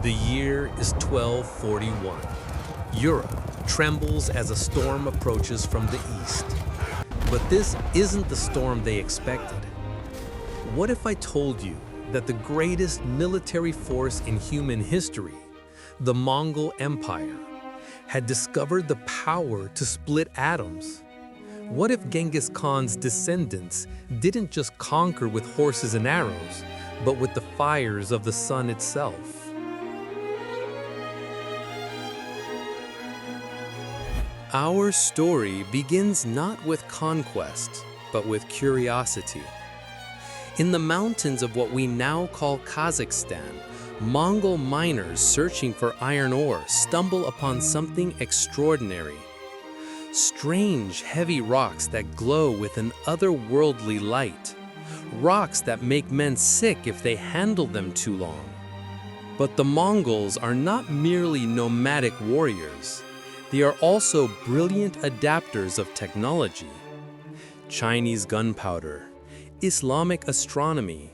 The year is 1241. Europe trembles as a storm approaches from the east. But this isn't the storm they expected. What if I told you that the greatest military force in human history, the Mongol Empire, had discovered the power to split atoms? What if Genghis Khan's descendants didn't just conquer with horses and arrows, but with the fires of the sun itself? Our story begins not with conquest, but with curiosity. In the mountains of what we now call Kazakhstan, Mongol miners searching for iron ore stumble upon something extraordinary. Strange, heavy rocks that glow with an otherworldly light. Rocks that make men sick if they handle them too long. But the Mongols are not merely nomadic warriors. They are also brilliant adapters of technology. Chinese gunpowder, Islamic astronomy,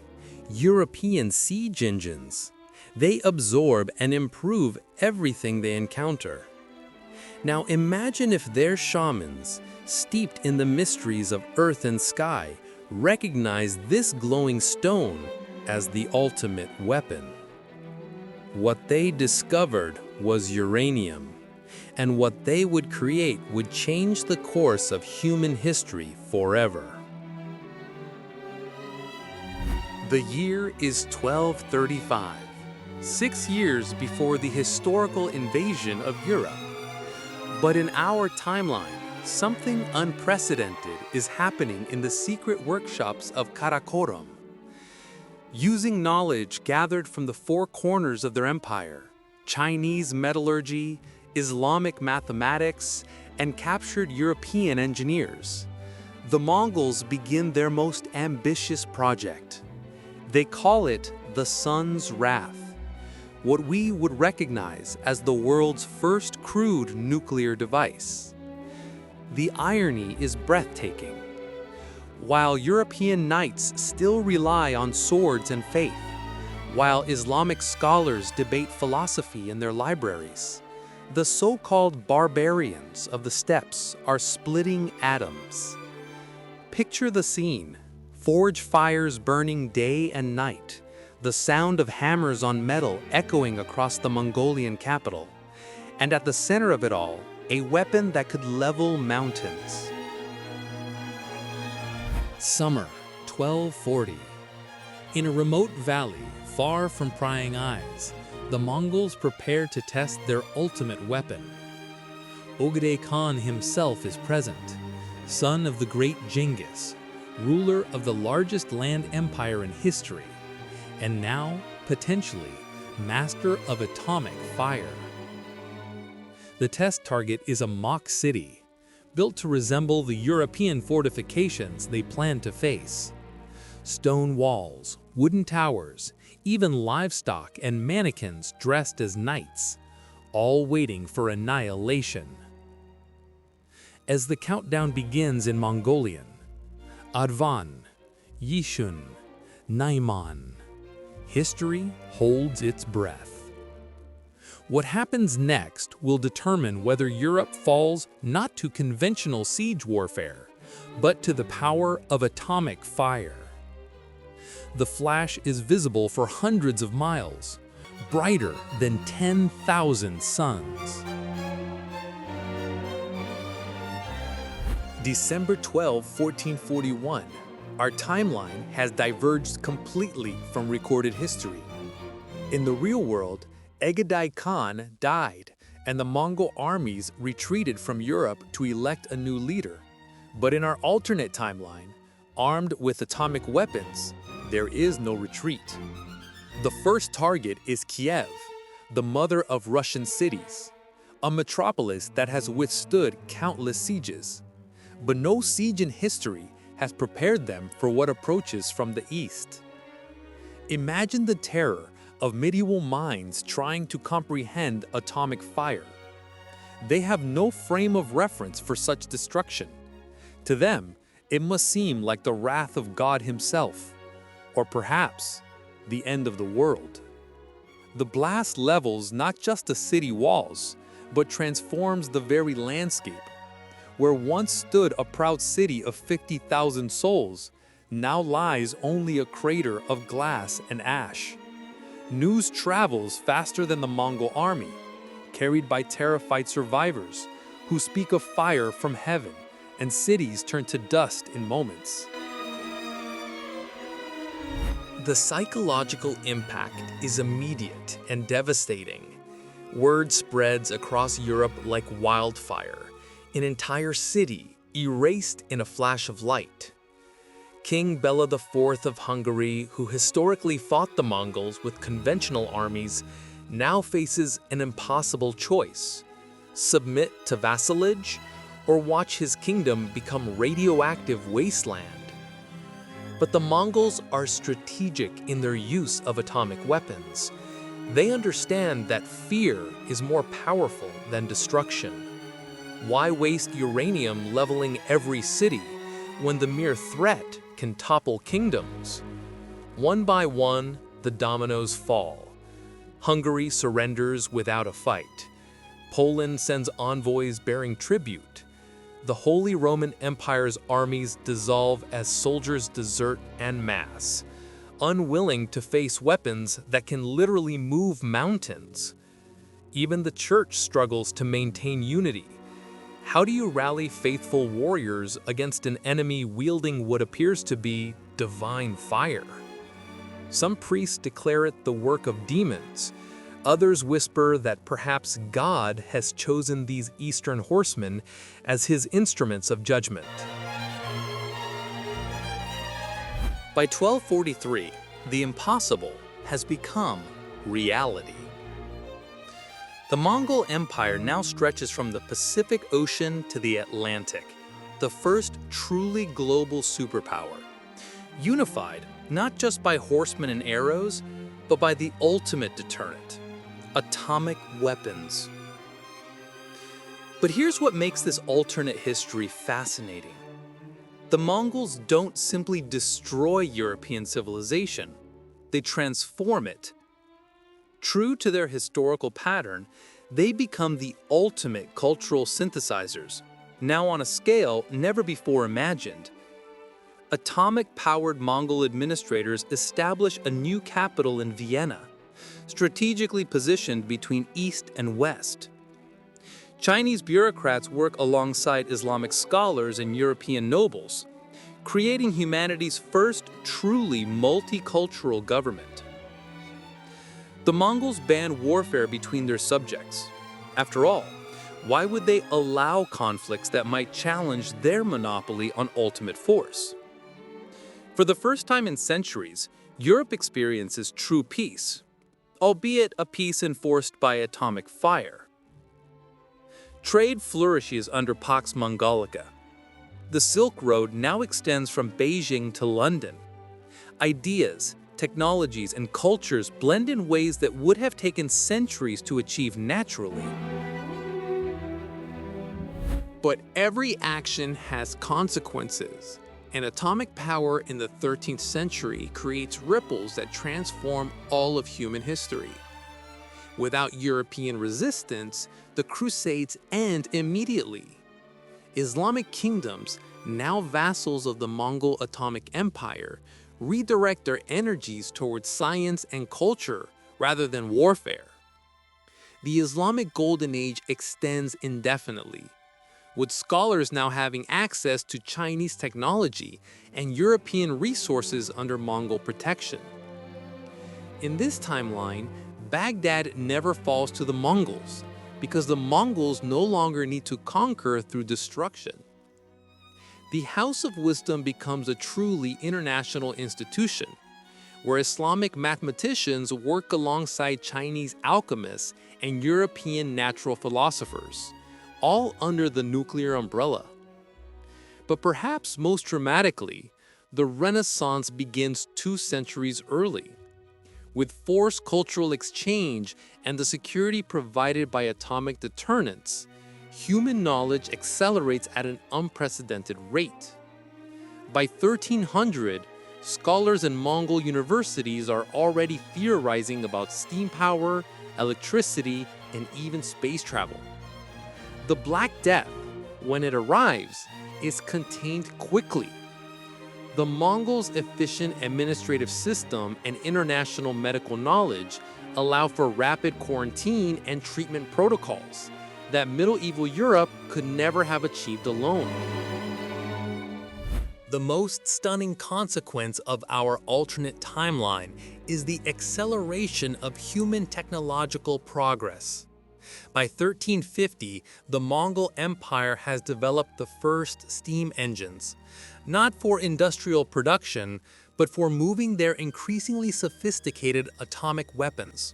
European siege engines. They absorb and improve everything they encounter. Now imagine if their shamans, steeped in the mysteries of earth and sky, recognized this glowing stone as the ultimate weapon. What they discovered was uranium, and what they would create would change the course of human history forever. The year is 1235, 6 years before the historical invasion of Europe. But in our timeline, something unprecedented is happening in the secret workshops of Karakorum. Using knowledge gathered from the four corners of their empire, Chinese metallurgy, Islamic mathematics, and captured European engineers, the Mongols begin their most ambitious project. They call it the Sun's Wrath, what we would recognize as the world's first crude nuclear device. The irony is breathtaking. While European knights still rely on swords and faith, while Islamic scholars debate philosophy in their libraries, the so-called barbarians of the steppes are splitting atoms. Picture the scene: forge fires burning day and night, the sound of hammers on metal echoing across the Mongolian capital, and at the center of it all, a weapon that could level mountains. Summer, 1240. In a remote valley, far from prying eyes, the Mongols prepare to test their ultimate weapon. Genghis Khan himself is present, son of the great Genghis, ruler of the largest land empire in history, and now, potentially, master of atomic fire. The test target is a mock city, built to resemble the European fortifications they plan to face. Stone walls, wooden towers, even livestock and mannequins dressed as knights, all waiting for annihilation. As the countdown begins in Mongolian, Advan, Yishun, Naiman, history holds its breath. What happens next will determine whether Europe falls not to conventional siege warfare, but to the power of atomic fire. The flash is visible for hundreds of miles, brighter than 10,000 suns. December 12, 1441. Our timeline has diverged completely from recorded history. In the real world, Genghis Khan died, and the Mongol armies retreated from Europe to elect a new leader. But in our alternate timeline, armed with atomic weapons, there is no retreat. The first target is Kiev, the mother of Russian cities, a metropolis that has withstood countless sieges. But no siege in history has prepared them for what approaches from the east. Imagine the terror of medieval minds trying to comprehend atomic fire. They have no frame of reference for such destruction. To them, it must seem like the wrath of God himself, or perhaps the end of the world. The blast levels not just the city walls, but transforms the very landscape. Where once stood a proud city of 50,000 souls, now lies only a crater of glass and ash. News travels faster than the Mongol army, carried by terrified survivors who speak of fire from heaven, and cities turn to dust in moments. The psychological impact is immediate and devastating. Word spreads across Europe like wildfire, an entire city erased in a flash of light. King Bela IV of Hungary, who historically fought the Mongols with conventional armies, now faces an impossible choice: submit to vassalage or watch his kingdom become radioactive wasteland. But the Mongols are strategic in their use of atomic weapons. They understand that fear is more powerful than destruction. Why waste uranium leveling every city when the mere threat can topple kingdoms? One by one, the dominoes fall. Hungary surrenders without a fight. Poland sends envoys bearing tribute. The Holy Roman Empire's armies dissolve as soldiers desert en masse, unwilling to face weapons that can literally move mountains. Even the church struggles to maintain unity. How do you rally faithful warriors against an enemy wielding what appears to be divine fire? Some priests declare it the work of demons. Others whisper that perhaps God has chosen these Eastern horsemen as his instruments of judgment. By 1243, the impossible has become reality. The Mongol Empire now stretches from the Pacific Ocean to the Atlantic, the first truly global superpower, unified not just by horsemen and arrows, but by the ultimate deterrent: atomic weapons. But here's what makes this alternate history fascinating. The Mongols don't simply destroy European civilization, they transform it. True to their historical pattern, they become the ultimate cultural synthesizers, now on a scale never before imagined. Atomic-powered Mongol administrators establish a new capital in Vienna, strategically positioned between East and West. Chinese bureaucrats work alongside Islamic scholars and European nobles, creating humanity's first truly multicultural government. The Mongols ban warfare between their subjects. After all, why would they allow conflicts that might challenge their monopoly on ultimate force? For the first time in centuries, Europe experiences true peace, albeit a peace enforced by atomic fire. Trade flourishes under Pax Mongolica. The Silk Road now extends from Beijing to London. Ideas, technologies, and cultures blend in ways that would have taken centuries to achieve naturally. But every action has consequences, and atomic power in the 13th century creates ripples that transform all of human history. Without European resistance, the Crusades end immediately. Islamic kingdoms, now vassals of the Mongol Atomic Empire, redirect their energies towards science and culture rather than warfare. The Islamic Golden Age extends indefinitely, with scholars now having access to Chinese technology and European resources under Mongol protection. In this timeline, Baghdad never falls to the Mongols, because the Mongols no longer need to conquer through destruction. The House of Wisdom becomes a truly international institution, where Islamic mathematicians work alongside Chinese alchemists and European natural philosophers, all under the nuclear umbrella. But perhaps most dramatically, the Renaissance begins 2 centuries early. With forced cultural exchange and the security provided by atomic deterrents, human knowledge accelerates at an unprecedented rate. By 1300, scholars in Mongol universities are already theorizing about steam power, electricity, and even space travel. The Black Death, when it arrives, is contained quickly. The Mongols' efficient administrative system and international medical knowledge allow for rapid quarantine and treatment protocols that medieval Europe could never have achieved alone. The most stunning consequence of our alternate timeline is the acceleration of human technological progress. By 1350, the Mongol Empire has developed the first steam engines, not for industrial production, but for moving their increasingly sophisticated atomic weapons.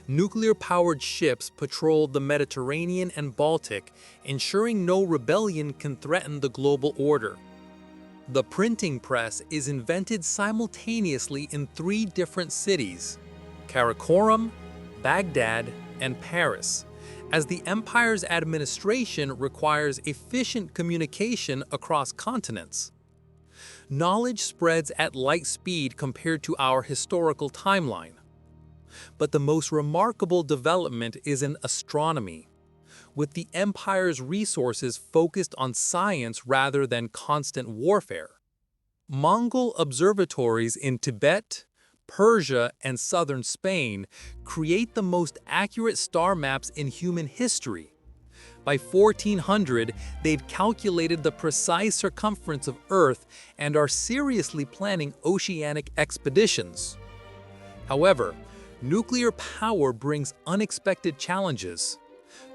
Nuclear-powered ships patrolled the Mediterranean and Baltic, ensuring no rebellion can threaten the global order. The printing press is invented simultaneously in 3 different cities: Karakorum, Baghdad, and Paris, as the empire's administration requires efficient communication across continents. Knowledge spreads at light speed compared to our historical timeline. But the most remarkable development is in astronomy, with the empire's resources focused on science rather than constant warfare. Mongol observatories in Tibet, Persia, and southern Spain create the most accurate star maps in human history. By 1400, they've calculated the precise circumference of Earth and are seriously planning oceanic expeditions. However, nuclear power brings unexpected challenges.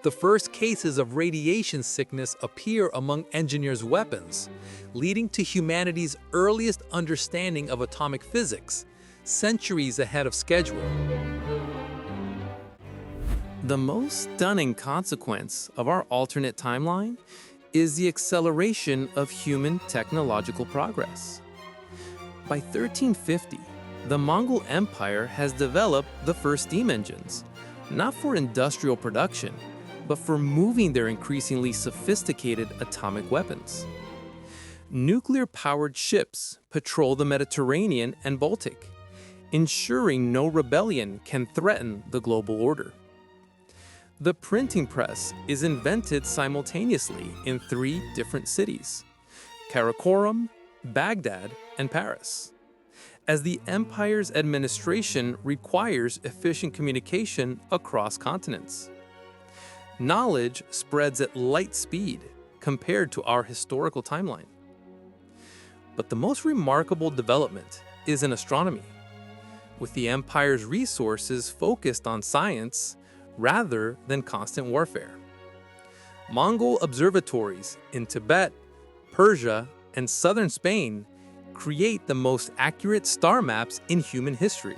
The first cases of radiation sickness appear among engineers' weapons, leading to humanity's earliest understanding of atomic physics, centuries ahead of schedule. The most stunning consequence of our alternate timeline is the acceleration of human technological progress. By 1350, the Mongol Empire has developed the first steam engines, not for industrial production, but for moving their increasingly sophisticated atomic weapons. Nuclear-powered ships patrol the Mediterranean and Baltic, ensuring no rebellion can threaten the global order. The printing press is invented simultaneously in 3 different cities: Karakorum, Baghdad, and Paris, as the empire's administration requires efficient communication across continents. Knowledge spreads at light speed compared to our historical timeline. But the most remarkable development is in astronomy, with the empire's resources focused on science rather than constant warfare. Mongol observatories in Tibet, Persia, and southern Spain create the most accurate star maps in human history.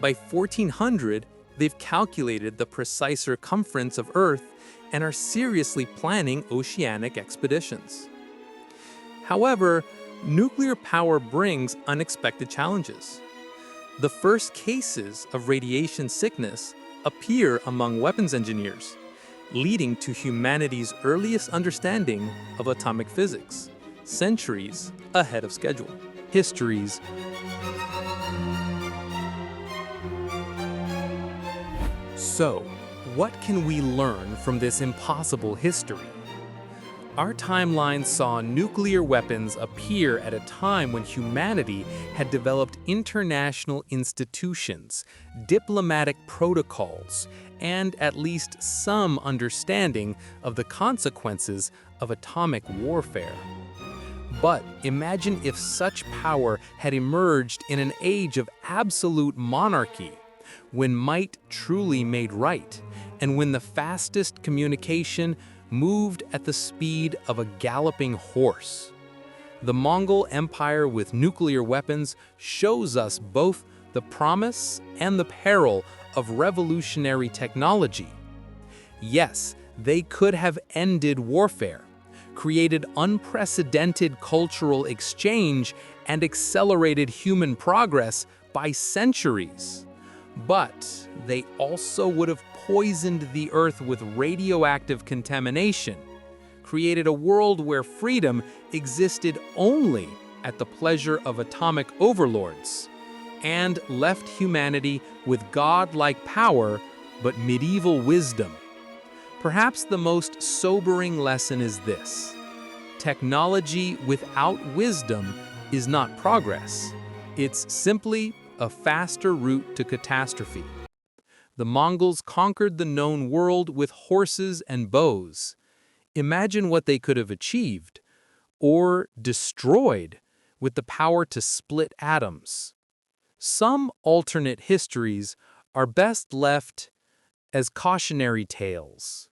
By 1400, they've calculated the precise circumference of Earth and are seriously planning oceanic expeditions. However, nuclear power brings unexpected challenges. The first cases of radiation sickness appear among weapons engineers, leading to humanity's earliest understanding of atomic physics, centuries ahead of schedule. Histories. So, what can we learn from this impossible history? Our timeline saw nuclear weapons appear at a time when humanity had developed international institutions, diplomatic protocols, and at least some understanding of the consequences of atomic warfare. But imagine if such power had emerged in an age of absolute monarchy, when might truly made right, and when the fastest communication moved at the speed of a galloping horse. The Mongol Empire with nuclear weapons shows us both the promise and the peril of revolutionary technology. Yes, they could have ended warfare, created unprecedented cultural exchange, and accelerated human progress by centuries. But they also would have poisoned the earth with radioactive contamination, created a world where freedom existed only at the pleasure of atomic overlords, and left humanity with godlike power but medieval wisdom. Perhaps the most sobering lesson is this: technology without wisdom is not progress. It's simply a faster route to catastrophe. The Mongols conquered the known world with horses and bows. Imagine what they could have achieved, or destroyed, with the power to split atoms. Some alternate histories are best left as cautionary tales.